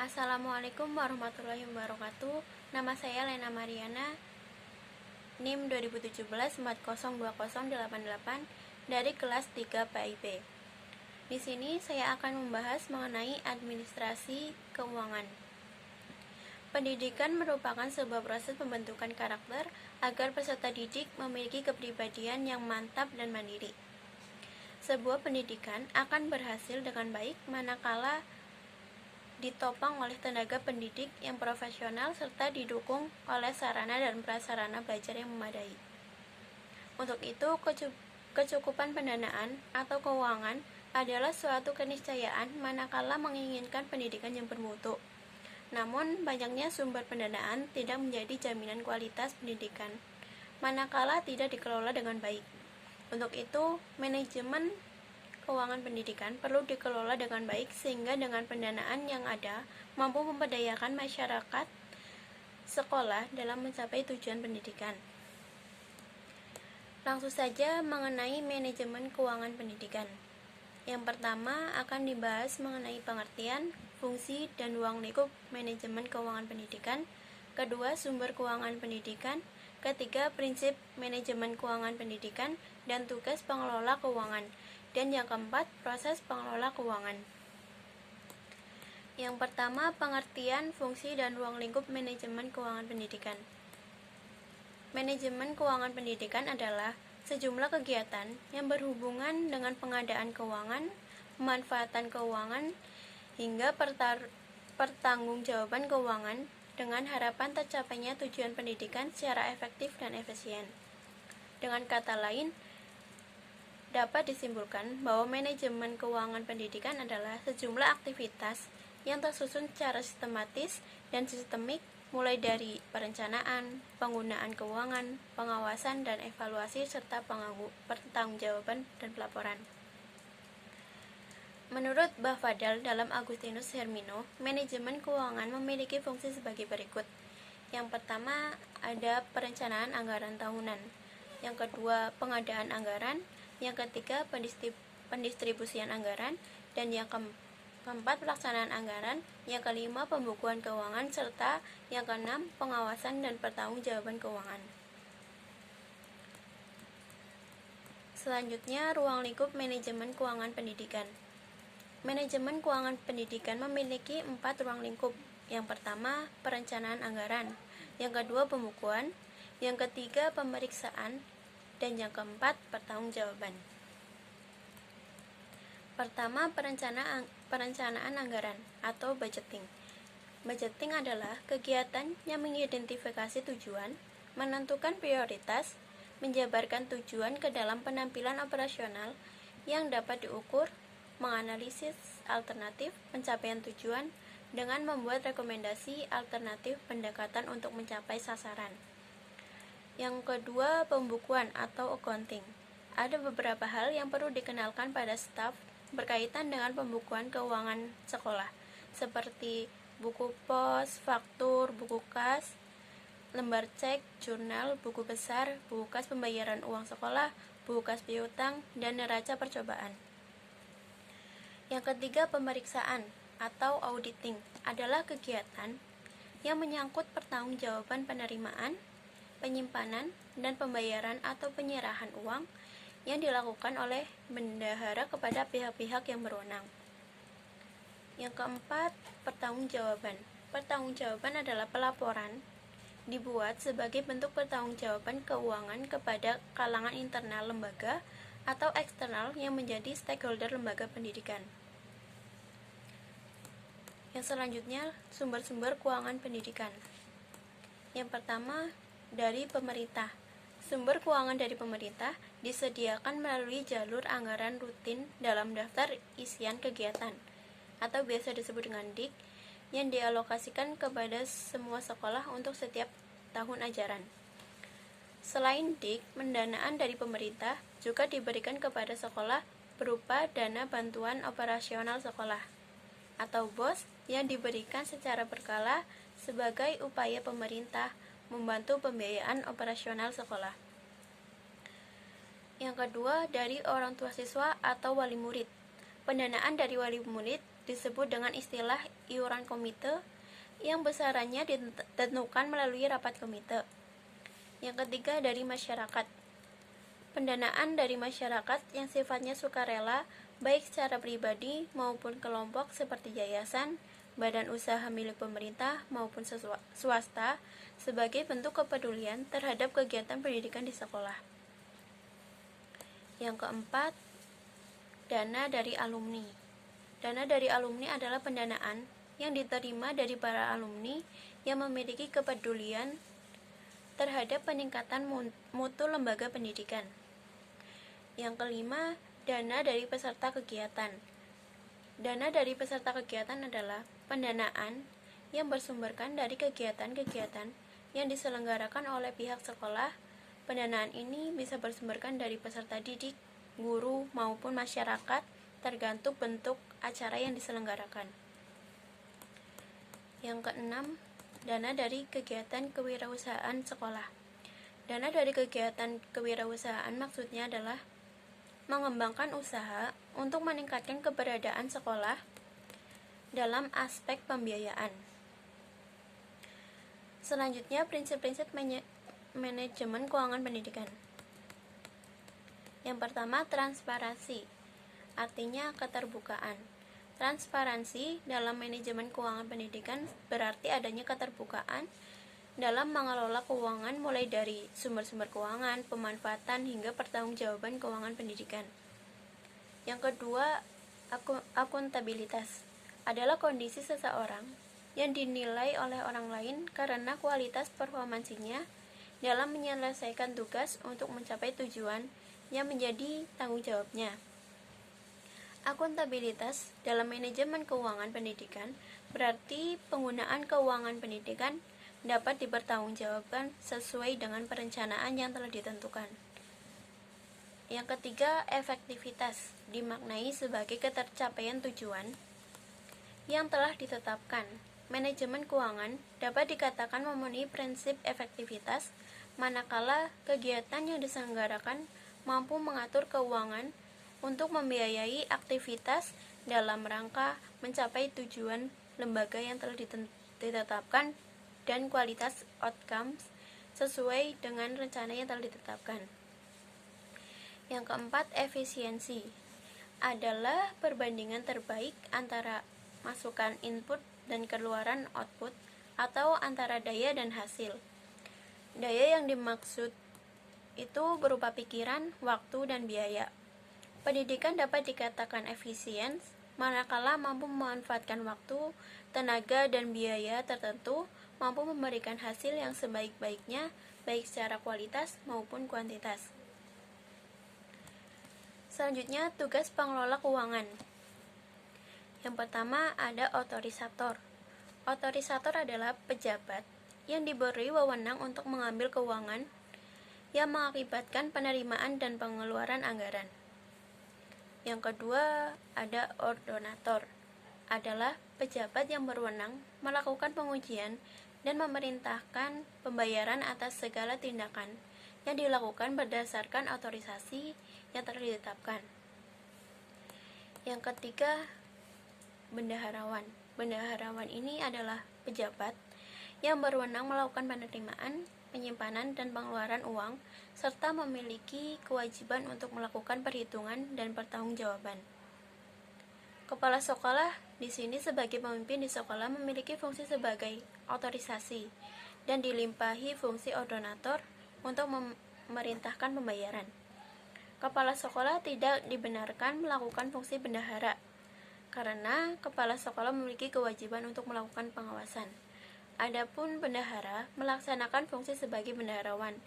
Assalamualaikum warahmatullahi wabarakatuh. Nama saya Lena Mariana, NIM 2017402088 dari kelas 3 PIB. Di sini saya akan membahas mengenai administrasi keuangan. Pendidikan merupakan sebuah proses pembentukan karakter agar peserta didik memiliki kepribadian yang mantap dan mandiri. Sebuah pendidikan akan berhasil dengan baik manakala ditopang oleh tenaga pendidik yang profesional serta didukung oleh sarana dan prasarana belajar yang memadai. Untuk itu, kecukupan pendanaan atau keuangan adalah suatu keniscayaan manakala menginginkan pendidikan yang bermutu. Namun, banyaknya sumber pendanaan tidak menjadi jaminan kualitas pendidikan manakala tidak dikelola dengan baik. Untuk itu, manajemen keuangan pendidikan perlu dikelola dengan baik sehingga dengan pendanaan yang ada mampu memberdayakan masyarakat sekolah dalam mencapai tujuan pendidikan. Langsung saja mengenai manajemen keuangan pendidikan. Yang pertama akan dibahas mengenai pengertian, fungsi, dan ruang lingkup manajemen keuangan pendidikan. Kedua, sumber keuangan pendidikan. Ketiga, prinsip manajemen keuangan pendidikan dan tugas pengelola keuangan. Dan yang keempat, proses pengelola keuangan. Yang pertama, pengertian, fungsi, dan ruang lingkup manajemen keuangan pendidikan. Manajemen keuangan pendidikan adalah sejumlah kegiatan yang berhubungan dengan pengadaan keuangan, pemanfaatan keuangan, hingga pertanggungjawaban keuangan dengan harapan tercapainya tujuan pendidikan secara efektif dan efisien. Dengan kata lain, dapat disimpulkan bahwa manajemen keuangan pendidikan adalah sejumlah aktivitas yang tersusun secara sistematis dan sistemik, mulai dari perencanaan, penggunaan keuangan, pengawasan dan evaluasi, serta pertanggungjawaban dan pelaporan. Menurut Bafadal dalam Agustinus Hermino, manajemen keuangan memiliki fungsi sebagai berikut. Yang pertama, ada perencanaan anggaran tahunan. Yang kedua, pengadaan anggaran. Yang ketiga, pendistribusian anggaran. Dan yang keempat, pelaksanaan anggaran. Yang kelima, pembukuan keuangan. Serta yang keenam, pengawasan dan pertanggungjawaban keuangan. Selanjutnya, ruang lingkup manajemen keuangan pendidikan. Manajemen keuangan pendidikan memiliki 4 ruang lingkup. Yang pertama, perencanaan anggaran. Yang kedua, pembukuan. Yang ketiga, pemeriksaan. Dan yang keempat, pertanggungjawaban. Pertama, perencanaan anggaran atau budgeting. Budgeting adalah kegiatan yang mengidentifikasi tujuan, menentukan prioritas, menjabarkan tujuan ke dalam penampilan operasional yang dapat diukur, menganalisis alternatif pencapaian tujuan dengan membuat rekomendasi alternatif pendekatan untuk mencapai sasaran. Yang kedua, pembukuan atau accounting. Ada beberapa hal yang perlu dikenalkan pada staf berkaitan dengan pembukuan keuangan sekolah, seperti buku pos, faktur, buku kas, lembar cek, jurnal, buku besar, buku kas pembayaran uang sekolah, buku kas piutang, dan neraca percobaan. Yang ketiga, pemeriksaan atau auditing adalah kegiatan yang menyangkut pertanggungjawaban penerimaan, penyimpanan, dan pembayaran atau penyerahan uang yang dilakukan oleh bendahara kepada pihak-pihak yang berwenang. Yang keempat, pertanggungjawaban. Pertanggungjawaban adalah pelaporan dibuat sebagai bentuk pertanggungjawaban keuangan kepada kalangan internal lembaga atau eksternal yang menjadi stakeholder lembaga pendidikan. Yang selanjutnya, sumber-sumber keuangan pendidikan. Yang pertama, dari pemerintah. Sumber keuangan dari pemerintah disediakan melalui jalur anggaran rutin dalam daftar isian kegiatan atau biasa disebut dengan DIK yang dialokasikan kepada semua sekolah untuk setiap tahun ajaran. Selain DIK, pendanaan dari pemerintah juga diberikan kepada sekolah berupa dana bantuan operasional sekolah atau BOS yang diberikan secara berkala sebagai upaya pemerintah membantu pembiayaan operasional sekolah. Yang kedua, dari orang tua siswa atau wali murid. Pendanaan dari wali murid disebut dengan istilah iuran komite yang besarannya ditentukan melalui rapat komite. Yang ketiga, dari masyarakat. Pendanaan dari masyarakat yang sifatnya sukarela, baik secara pribadi maupun kelompok seperti yayasan, badan usaha milik pemerintah maupun swasta, sebagai bentuk kepedulian terhadap kegiatan pendidikan di sekolah. Yang keempat, dana dari alumni. Dana dari alumni adalah pendanaan yang diterima dari para alumni yang memiliki kepedulian terhadap peningkatan mutu lembaga pendidikan. Yang kelima, dana dari peserta kegiatan. Dana dari peserta kegiatan adalah pendanaan yang bersumberkan dari kegiatan-kegiatan yang diselenggarakan oleh pihak sekolah. Pendanaan ini bisa bersumberkan dari peserta didik, guru, maupun masyarakat, tergantung bentuk acara yang diselenggarakan. Yang keenam, dana dari kegiatan kewirausahaan sekolah. Dana dari kegiatan kewirausahaan maksudnya adalah mengembangkan usaha untuk meningkatkan keberadaan sekolah dalam aspek pembiayaan. Selanjutnya, prinsip-prinsip manajemen keuangan pendidikan. Yang pertama, transparansi, artinya keterbukaan. Transparansi dalam manajemen keuangan pendidikan berarti adanya keterbukaan dalam mengelola keuangan, mulai dari sumber-sumber keuangan, pemanfaatan, hingga pertanggungjawaban keuangan pendidikan. Yang kedua, akuntabilitas adalah kondisi seseorang yang dinilai oleh orang lain karena kualitas performansinya dalam menyelesaikan tugas untuk mencapai tujuan yang menjadi tanggung jawabnya. Akuntabilitas dalam manajemen keuangan pendidikan berarti penggunaan keuangan pendidikan dapat dipertanggungjawabkan sesuai dengan perencanaan yang telah ditentukan. Yang ketiga, efektivitas dimaknai sebagai ketercapaian tujuan yang telah ditetapkan. Manajemen keuangan dapat dikatakan memenuhi prinsip efektivitas manakala kegiatan yang diselenggarakan mampu mengatur keuangan untuk membiayai aktivitas dalam rangka mencapai tujuan lembaga yang telah ditetapkan dan kualitas outcomes sesuai dengan rencana yang telah ditetapkan. Yang keempat, efisiensi adalah perbandingan terbaik antara masukan input dan keluaran output, atau antara daya dan hasil. Daya yang dimaksud itu berupa pikiran, waktu, dan biaya. Pendidikan dapat dikatakan efisien manakala mampu memanfaatkan waktu, tenaga, dan biaya tertentu, mampu memberikan hasil yang sebaik-baiknya, baik secara kualitas maupun kuantitas. Selanjutnya, tugas pengelola keuangan. Yang pertama, ada otorisator. Otorisator adalah pejabat yang diberi wewenang untuk mengambil keuangan yang mengakibatkan penerimaan dan pengeluaran anggaran. Yang kedua, ada ordonator. Adalah pejabat yang berwenang melakukan pengujian dan memerintahkan pembayaran atas segala tindakan yang dilakukan berdasarkan otorisasi yang telah ditetapkan. Yang ketiga, bendaharawan. Bendaharawan ini adalah pejabat yang berwenang melakukan penerimaan, penyimpanan, dan pengeluaran uang, serta memiliki kewajiban untuk melakukan perhitungan dan pertanggungjawaban. Kepala sekolah di sini sebagai pemimpin di sekolah memiliki fungsi sebagai otorisasi dan dilimpahi fungsi ordonator untuk memerintahkan pembayaran. Kepala sekolah tidak dibenarkan melakukan fungsi bendahara karena kepala sekolah memiliki kewajiban untuk melakukan pengawasan. Adapun bendahara melaksanakan fungsi sebagai bendaharawan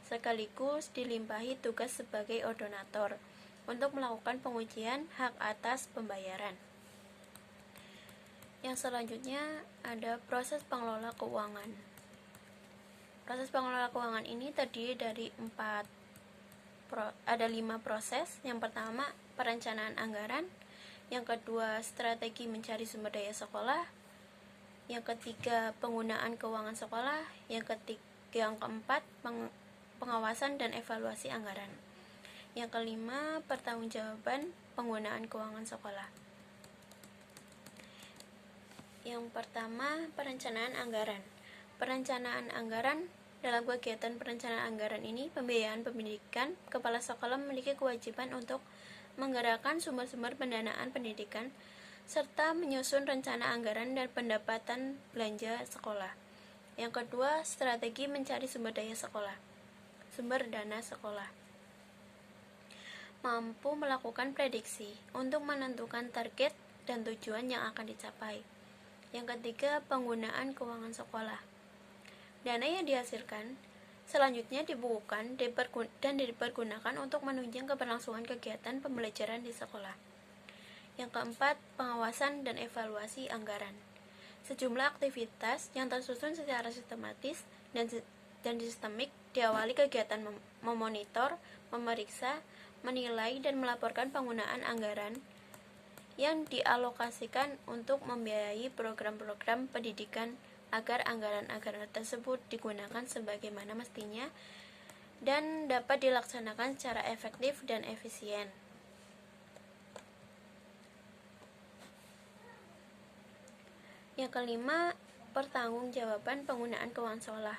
sekaligus dilimpahi tugas sebagai ordonator untuk melakukan pengujian hak atas pembayaran. Yang selanjutnya ada proses pengelola keuangan. Proses pengelola keuangan ini terdiri dari 5 proses. Yang pertama, perencanaan anggaran. Yang kedua, strategi mencari sumber daya sekolah. Yang ketiga, penggunaan keuangan sekolah. Yang keempat, pengawasan dan evaluasi anggaran. Yang kelima, pertanggungjawaban penggunaan keuangan sekolah. Yang pertama, perencanaan anggaran. Perencanaan anggaran dalam kegiatan perencanaan anggaran ini, pembiayaan pendidikan, kepala sekolah memiliki kewajiban untuk menggerakkan sumber-sumber pendanaan pendidikan serta menyusun rencana anggaran dan pendapatan belanja sekolah. Yang kedua, strategi mencari sumber dana sekolah. Mampu melakukan prediksi untuk menentukan target dan tujuan yang akan dicapai. Yang ketiga, penggunaan keuangan sekolah. Dana yang dihasilkan selanjutnya dibukukan dan dipergunakan untuk menunjang keberlangsungan kegiatan pembelajaran di sekolah. Yang keempat, pengawasan dan evaluasi anggaran. Sejumlah aktivitas yang tersusun secara sistematis dan sistemik diawali kegiatan memonitor, memeriksa, menilai, dan melaporkan penggunaan anggaran yang dialokasikan untuk membiayai program-program pendidikan agar anggaran-anggaran tersebut digunakan sebagaimana mestinya dan dapat dilaksanakan secara efektif dan efisien. Yang kelima, pertanggungjawaban penggunaan keuangan sekolah.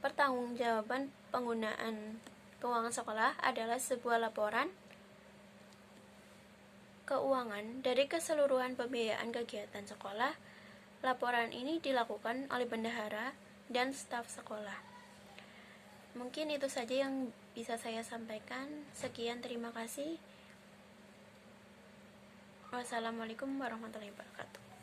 Pertanggungjawaban penggunaan keuangan sekolah adalah sebuah laporan keuangan dari keseluruhan pembiayaan kegiatan sekolah. Laporan ini dilakukan oleh bendahara dan staf sekolah. Mungkin itu saja yang bisa saya sampaikan. Sekian, terima kasih. Wassalamualaikum warahmatullahi wabarakatuh.